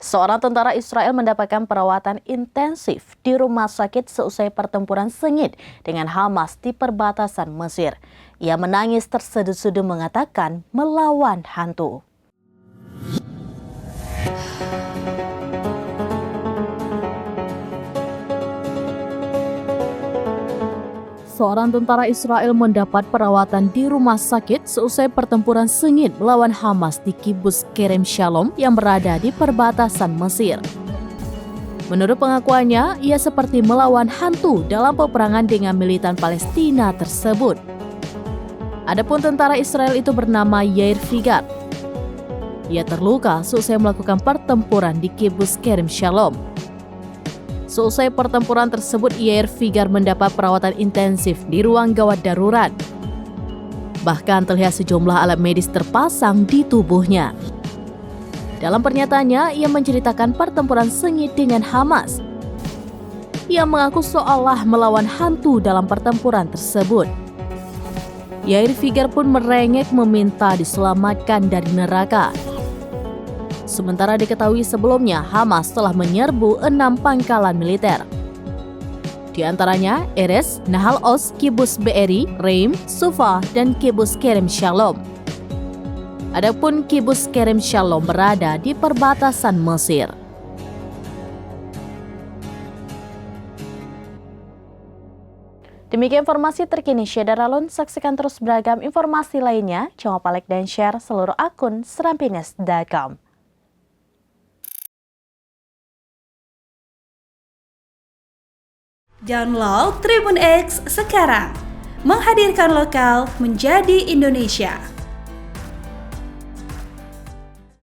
Seorang tentara Israel mendapatkan perawatan intensif di rumah sakit seusai pertempuran sengit dengan Hamas di perbatasan Mesir. Ia menangis terseduh-seduh mengatakan melawan hantu. Seorang tentara Israel mendapat perawatan di rumah sakit seusai pertempuran sengit melawan Hamas di Kibbutz Kerem Shalom yang berada di perbatasan Mesir. Menurut pengakuannya, ia seperti melawan hantu dalam peperangan dengan militan Palestina tersebut. Adapun tentara Israel itu bernama Yair Figar. Ia terluka seusai melakukan pertempuran di Kibbutz Kerem Shalom. Seusai pertempuran tersebut, Yair Figar mendapat perawatan intensif di ruang gawat darurat. Bahkan terlihat sejumlah alat medis terpasang di tubuhnya. Dalam pernyataannya, ia menceritakan pertempuran sengit dengan Hamas. Ia mengaku seolah melawan hantu dalam pertempuran tersebut. Yair Figar pun merengek meminta diselamatkan dari neraka. Sementara diketahui sebelumnya Hamas telah menyerbu 6 pangkalan militer. Di antaranya Erez, Nahal Oz, Kibbutz Be'eri, Reim, Sufa, dan Kibbutz Kerem Shalom. Adapun Kibbutz Kerem Shalom berada di perbatasan Mesir. Demikian informasi terkini Syederalun. Saksikan terus beragam informasi lainnya. Jangan lupa like dan share seluruh akun serampines.com. Download Tribun X sekarang, menghadirkan lokal menjadi Indonesia.